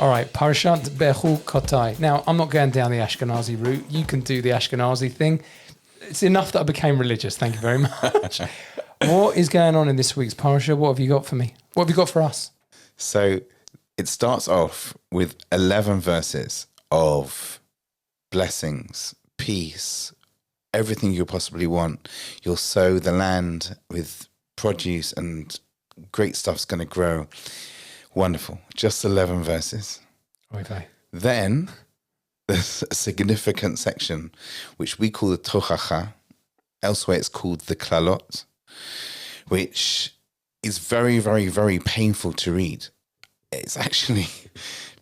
All right, Parashat Bechukotai. Now, I'm not going down the Ashkenazi route. You can do the Ashkenazi thing. It's enough that I became religious. Thank you very much. What is going on in this week's Parasha? What have you got for me? What have you got for us? So it starts off with 11 verses of blessings, peace, everything you possibly want. You'll sow the land with produce and great stuff's going to grow. Wonderful. Just 11 verses. Okay. Then there's a significant section which we call the tochacha. Elsewhere it's called the 𝗨𝗨𝗧, which is very, very, very painful to read. It's actually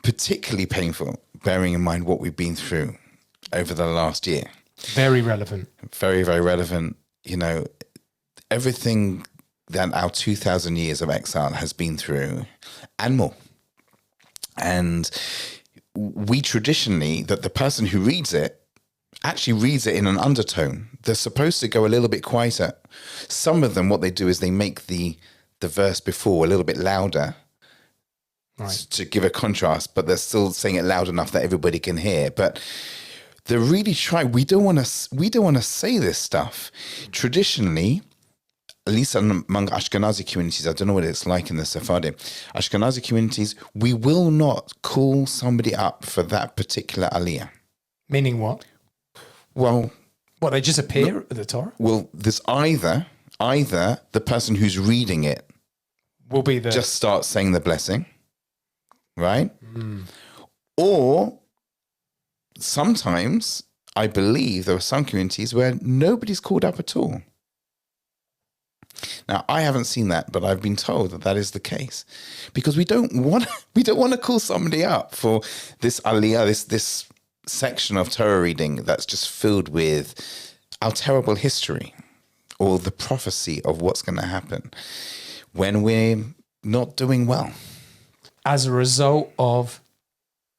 particularly painful, bearing in mind what we've been through over the last year. Very relevant. Very, very relevant. You know, everything that our 2,000 years of exile has been through and more. And we traditionally, that the person who reads it actually reads it in an undertone. They're supposed to go a little bit quieter. Some of them, what they do is they make the verse before a little bit louder, right, to give a contrast, but they're still saying it loud enough that everybody can hear. But they're really trying. We don't want to say this stuff. Traditionally, at least among Ashkenazi communities, I don't know what it's like in the Sephardim, Ashkenazi communities, we will not call somebody up for that particular aliyah. Meaning what? Well, what, they just appear at the Torah? Well, there's either the person who's reading it will be the just start saying the blessing, right? Or sometimes I believe there are some communities where nobody's called up at all. Now, I haven't seen that, but I've been told that that is the case, because we don't want to call somebody up for this aliyah, this section of Torah reading that's just filled with our terrible history or the prophecy of what's going to happen when we're not doing well as a result of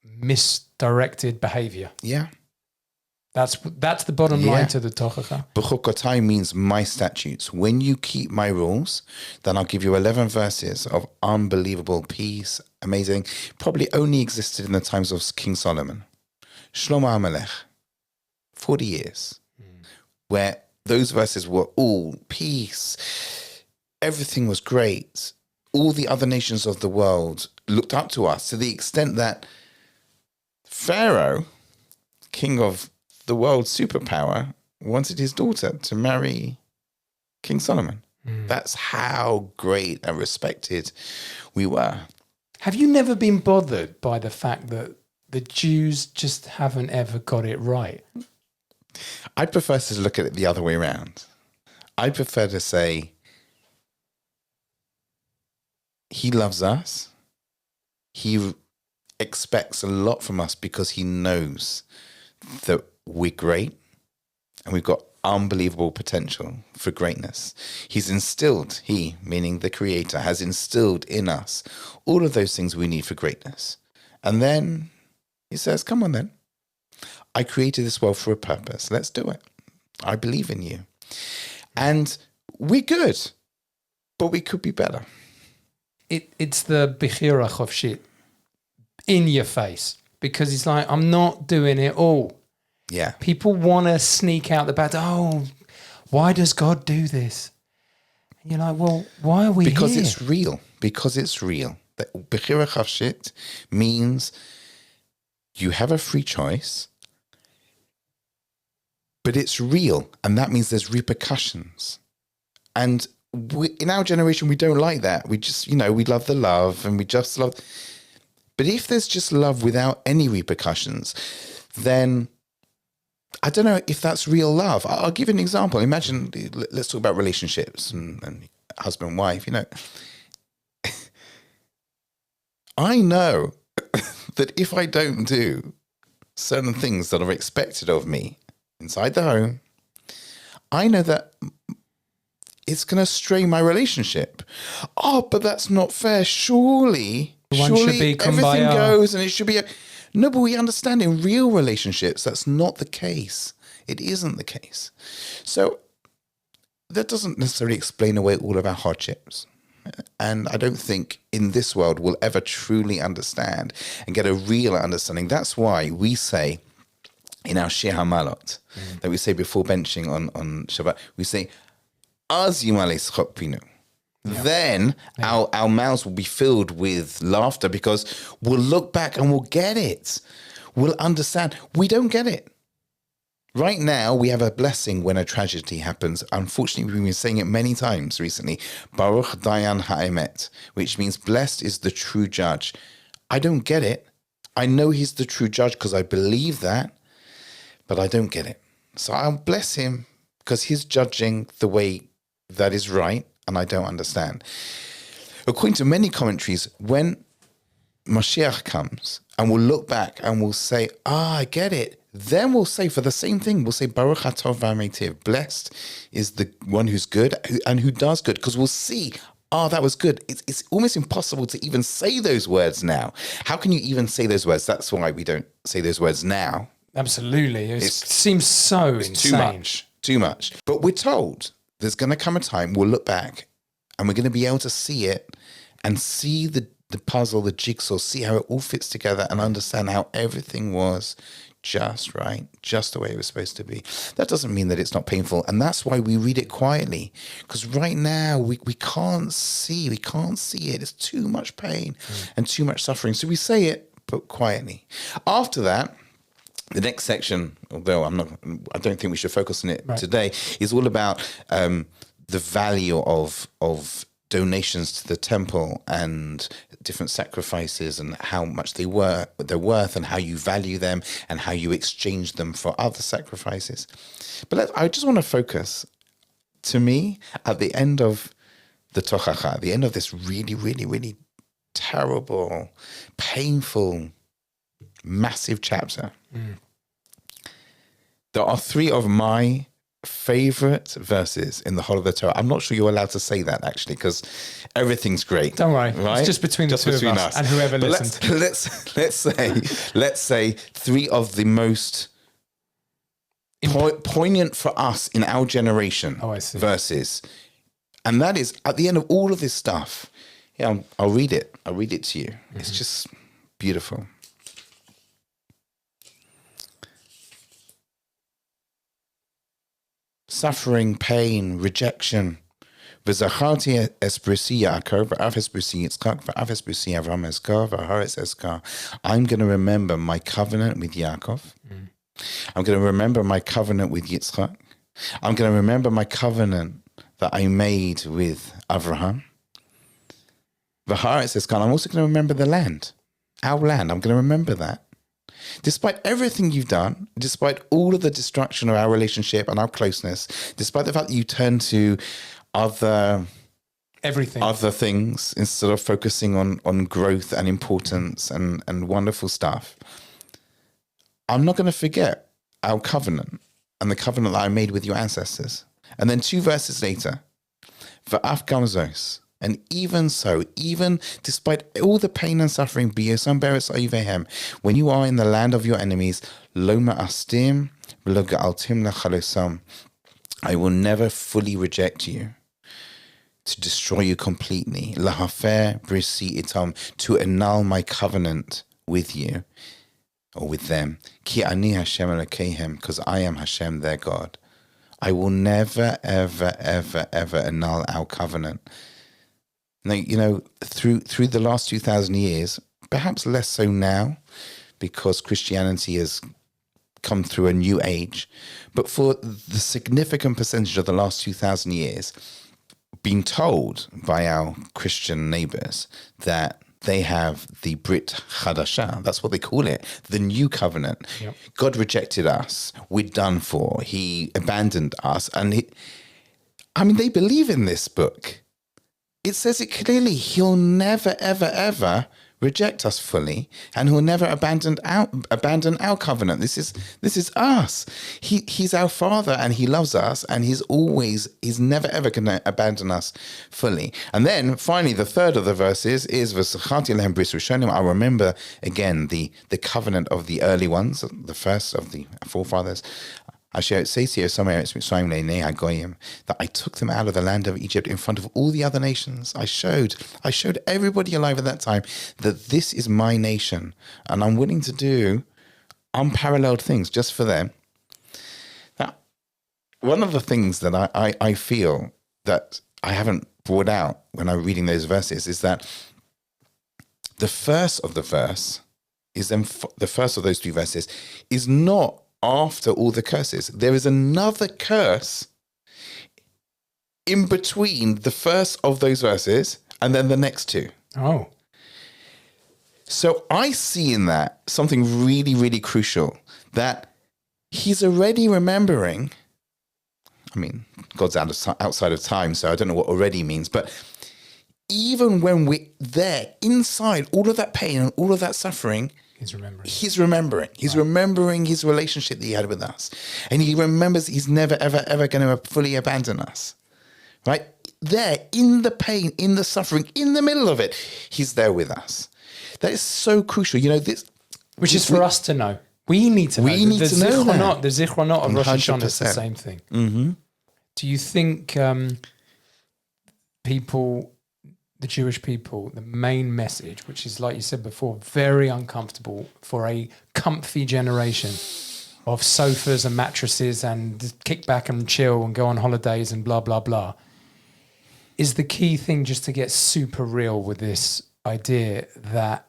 misdirected behavior. Yeah. That's the bottom line to the tochacha. Bechukotai means my statutes. When you keep my rules, then I'll give you 11 verses of unbelievable peace, amazing. Probably only existed in the times of King Solomon. Shlomo HaMelech, 40 years, where those verses were all peace. Everything was great. All the other nations of the world looked up to us to the extent that Pharaoh, king of the world's superpower, wanted his daughter to marry King Solomon. That's how great and respected we were. Have you never been bothered by the fact that the Jews just haven't ever got it right? I prefer to look at it the other way around. I prefer to say, he loves us. He expects a lot from us because he knows that we're great and we've got unbelievable potential for greatness. He's instilled, he, meaning the Creator, has instilled in us all of those things we need for greatness. And then he says, come on then. I created this world for a purpose. Let's do it. I believe in you. And we're good, but we could be better. It's the bechira of shit in your face, because it's like, I'm not doing it all. Yeah. People want to sneak out the back. Oh, why does God do this? And you're like, well, why are we because here? It's real. Because it's real. Bechira of shit means you have a free choice, but it's real. And that means there's repercussions. And in our generation, we don't like that. We just, we love the love and we just love. But if there's just love without any repercussions, then I don't know if that's real love. I'll give you an example. Imagine, let's talk about relationships and husband and wife, I know that if I don't do certain things that are expected of me inside the home, I know that it's going to strain my relationship. Oh, but that's not fair. Surely everything goes and it should be... No, but we understand in real relationships, that's not the case. It isn't the case. So that doesn't necessarily explain away all of our hardships. And I don't think in this world we'll ever truly understand and get a real understanding. That's why we say in our Shir HaMalot, that we say before benching on Shabbat, we say, 𝗔𝗕𝗕𝗕𝗏 𝗥𝗔𝗕𝗕𝗕𝗏. Then our mouths will be filled with laughter because we'll look back and we'll get it. We'll understand. We don't get it. Right now, we have a blessing when a tragedy happens. Unfortunately, we've been saying it many times recently. Baruch Dayan Ha'emet, which means blessed is the true judge. I don't get it. I know he's the true judge because I believe that, but I don't get it. So I'll bless him because he's judging the way that is right, and I don't understand. According to many commentaries, when Mashiach comes and we'll look back and we'll say, I get it. Then we'll say for the same thing, we'll say, Baruch 𝗪𝗪𝗪 𝗪. Blessed is the one who's good and who does good. Because we'll see, that was good. It's almost impossible to even say those words now. How can you even say those words? That's why we don't say those words now. Absolutely. It seems so insane. Too much. But we're told there's going to come a time we'll look back and we're going to be able to see it and see the puzzle, the jigsaw, see how it all fits together and understand how everything was just right, just the way it was supposed to be. That doesn't mean that it's not painful. And that's why we read it quietly. Because right now we can't see it. It's too much pain and too much suffering. So we say it, but quietly. After that, the next section, although I don't think we should focus on it today, is all about the value of donations to the temple and different sacrifices and how much they're worth and how you value them and how you exchange them for other sacrifices. But I just want to focus, to me, at the end of the tochacha, at the end of this really, really, really terrible, painful, massive chapter. There are three of my favorite verses in the whole of the Torah. I'm not sure you're allowed to say that actually, because everything's great. Don't worry, right? It's just between the two of us and whoever listens. Let's say three of the most poignant for us in our generation verses, and that is at the end of all of this stuff. Yeah, I'll read it. I'll read it to you. It's just beautiful. Suffering, pain, rejection. וזכרתי את פרסי יעקב ואף את פרסי יצחק ואף את פרסי אברהם אזכר והארץ אזכר. I'm going to remember my covenant with Yaakov. I'm going to remember my covenant with Yitzchak. I'm going to remember my covenant that I made with Abraham. והארץ אזכר. I'm also going to remember the land, our land. I'm going to remember that. Despite everything you've done, despite all of the destruction of our relationship and our closeness, despite the fact that you turn to other things instead of focusing on growth and importance and wonderful stuff, I'm not going to forget our covenant and the covenant that I made with your ancestors. And then 2 verses later, v'af gam zos. And even so, even despite all the pain and suffering, when you are in the land of your enemies, I will never fully reject you, to destroy you completely, to annul my covenant with you, or with them, because I am Hashem, their God. I will never, ever, ever, ever annul our covenant. Now, through the last 2,000 years, perhaps less so now, because Christianity has come through a new age, but for the significant percentage of the last 2,000 years, being told by our Christian neighbors that they have the Brit Chadashah, that's what they call it, the new covenant. Yep. God rejected us. We're done for. He abandoned us. And they believe in this book. It says it clearly. He'll never, ever, ever reject us fully, and he'll never abandon our covenant. This is us. He's our Father, and he loves us, and he's never ever going to abandon us fully. And then finally, the third of the verses is v'sacharti lehem bris rishonim. I remember again the covenant of the early ones, the first of the forefathers. that I took them out of the land of Egypt in front of all the other nations. I showed everybody alive at that time that this is my nation, and I'm willing to do unparalleled things just for them. Now, one of the things that I feel that I haven't brought out when I'm reading those verses is that the first of the verse is then the first of those 3 verses is not after all the curses. There is another curse in between the first of those verses and then the next 2. Oh. So I see in that something really, really crucial, that he's already remembering. I mean, God's outside of time, so I don't know what already means, but even when we're there, inside all of that pain and all of that suffering, He's remembering. He's remembering his relationship that he had with us. And he remembers he's never, ever, ever going to fully abandon us. Right? There, in the pain, in the suffering, in the middle of it, he's there with us. That is so crucial. You know, this... Which is for us to know. We need to know. We need to know that. The Zichronot of Rosh Hashanah is the 100%. same thing. Mm-hmm. Do you think people... the Jewish people, the main message, which is, like you said before, very uncomfortable for a comfy generation of sofas and mattresses and kick back and chill and go on holidays and blah, blah, blah, is the key thing just to get super real with this idea that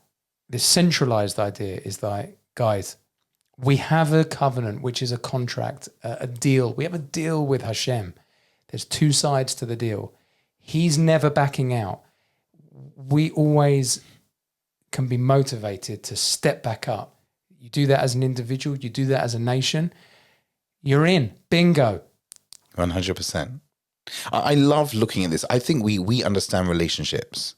this centralized idea is like, guys, we have a covenant, which is a contract, a deal. We have a deal with Hashem. There's 2 sides to the deal. He's never backing out. We always can be motivated to step back up. You do that as an individual, you do that as a nation, you're in. Bingo. 100%. I love looking at this. I think we understand relationships.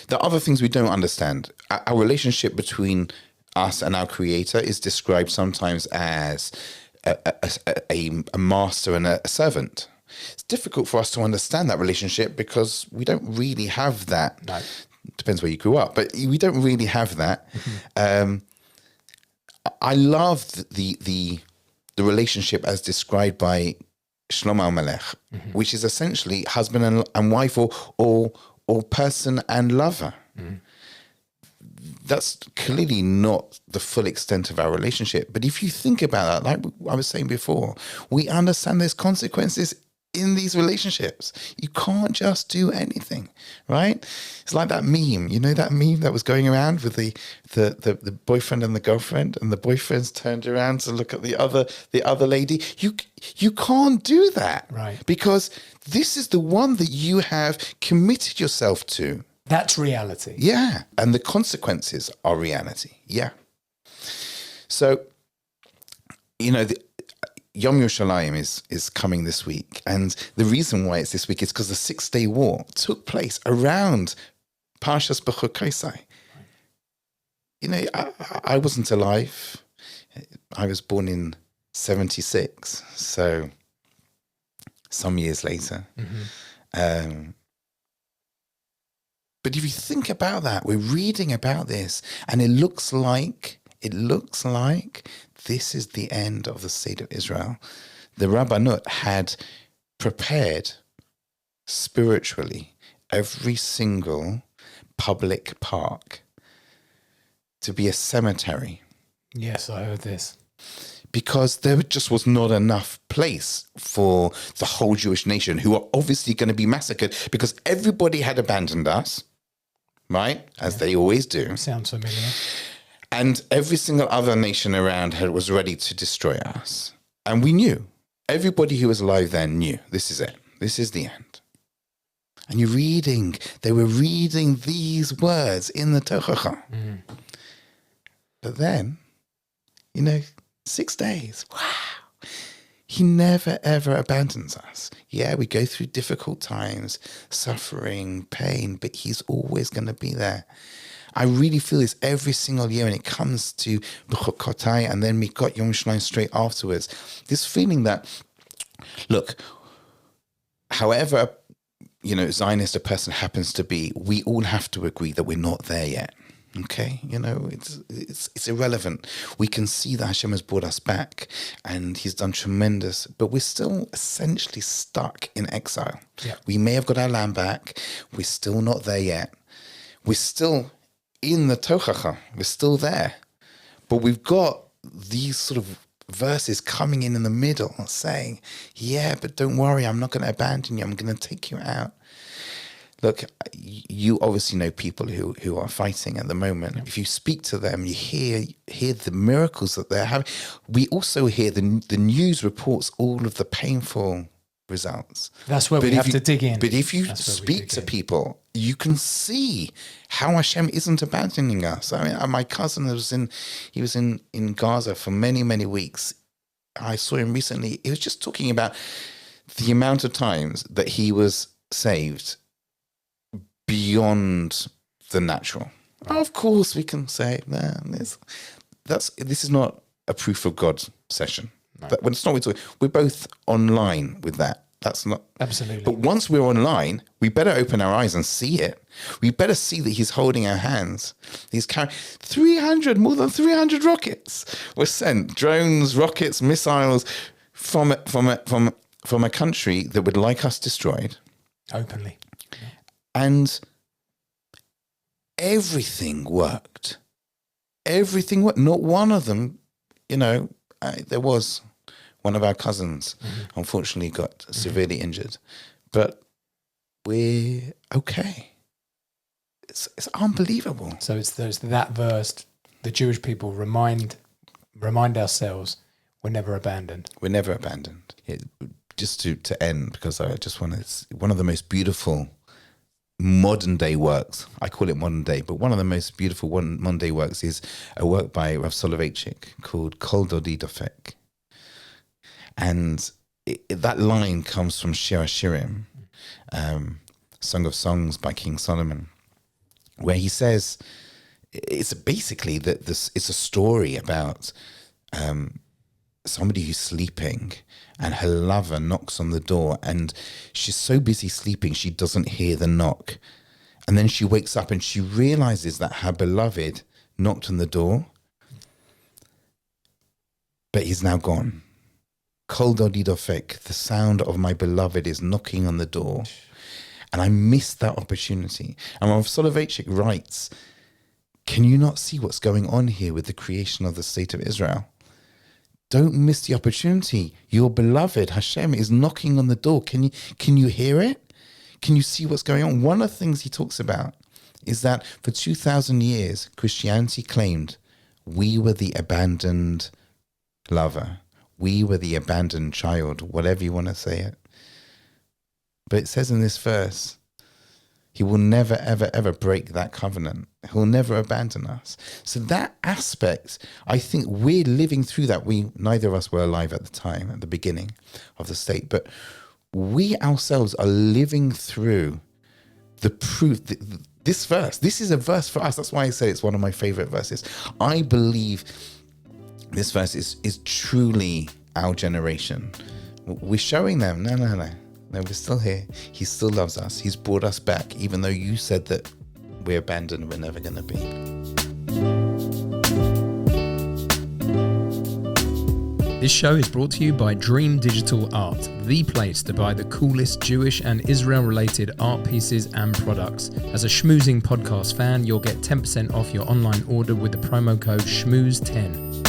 The other things we don't understand, our relationship between us and our Creator is described sometimes as a master and a servant. It's difficult for us to understand that relationship because we don't really have that. No. Depends where you grew up, but we don't really have that. Mm-hmm. I love the relationship as described by Shlomo Melech, which is essentially husband and wife, or person and lover. Mm-hmm. That's clearly not the full extent of our relationship. But if you think about that, like I was saying before, we understand there's consequences in these relationships. You can't just do anything, right? It's like that meme, you know, that meme that was going around with the boyfriend and the girlfriend, and the boyfriend's turned around to look at the other lady. You can't do that, right? Because this is the one that you have committed yourself to. That's reality. Yeah, and the consequences are reality. Yeah. So, you know, Yom Yerushalayim is coming this week, and the reason why it's this week is because the 6-day war took place around Parashat Bechukotai. You know, I wasn't alive. I was born in 76, so some years later. Mm-hmm. But if you think about that, we're reading about this, and it looks like this is the end of the state of Israel. The Rabbanut had prepared spiritually every single public park to be a cemetery. Yes, I heard this. Because there just was not enough place for the whole Jewish nation, who are obviously going to be massacred because everybody had abandoned us, right? As they always do. Sounds familiar. And every single other nation around was ready to destroy us. And we knew. Everybody who was alive then knew. This is it. This is the end. And they were reading these words in the tochacha. Mm. But then, 6 days. Wow. He never, ever abandons us. Yeah, we go through difficult times, suffering, pain, but he's always going to be there. I really feel this every single year when it comes to Bechukotai, and then we got Yom Yerushalayim straight afterwards. This feeling that, look, however, Zionist a person happens to be, we all have to agree that we're not there yet. Okay, it's irrelevant. We can see that Hashem has brought us back and he's done tremendous, but we're still essentially stuck in exile. Yeah. We may have got our land back. We're still not there yet. We're still in the tochacha. We're still there. But we've got these sort of verses coming in the middle saying, yeah, but don't worry, I'm not going to abandon you. I'm going to take you out. Look, you obviously know people who are fighting at the moment. Yeah. If you speak to them, you hear the miracles that they're having. We also hear the news reports all of the painful results. That's where we have to dig in. But if you speak to people, you can see how Hashem isn't abandoning us. I mean, my cousin was in Gaza for many, many weeks. I saw him recently. He was just talking about the amount of times that he was saved beyond the natural. Right. Of course, we can say, this is not a proof of God session. No. When it's not, we're both online with that. That's not absolutely. But once we're online, we better open our eyes and see it. We better see that he's holding our hands. He's carrying more than 300 rockets were sent, drones, rockets, missiles from a country that would like us destroyed openly. And everything worked. Everything worked. Not one of them, there was one of our cousins, unfortunately, got severely injured. But we're okay. It's unbelievable. So there's that verse, the Jewish people remind ourselves we're never abandoned. We're never abandoned. Just to end, because I just want to, one of the most beautiful modern day works, I call it modern day, but one of the most beautiful modern day works is a work by Rabbi Salasnik called 𝗨𝗪𝗪. And that line comes from Shir HaShirim, Song of Songs by King Solomon, where he says, it's basically that it's a story about somebody who's sleeping and her lover knocks on the door and she's so busy sleeping she doesn't hear the knock, and then she wakes up and she realizes that her beloved knocked on the door but he's now gone. 𝗨𝗪𝗪𝗪, the sound of my beloved is knocking on the door, and I missed that opportunity. And Rav Soloveitchik writes, can you not see what's going on here with the creation of the state of Israel? Don't miss the opportunity. Your beloved Hashem is knocking on the door. Can you hear it? Can you see what's going on? One of the things he talks about is that for 2,000 years, Christianity claimed we were the abandoned lover. We were the abandoned child, whatever you want to say it. But it says in this verse, he will never, ever, ever break that covenant. He'll never abandon us. So that aspect, I think we're living through that. Neither of us were alive at the time, at the beginning of the state, but we ourselves are living through the proof. This verse, this is a verse for us. That's why I say it's one of my favorite verses. I believe this verse is truly our generation. We're showing them, no, we're still here. He still loves us. He's brought us back, even though you said that we're abandoned, we're never going to be. This show is brought to you by Dream Digital Art, the place to buy the coolest Jewish and Israel-related art pieces and products. As a schmoozing podcast fan, you'll get 10% off your online order with the promo code shmoozed10.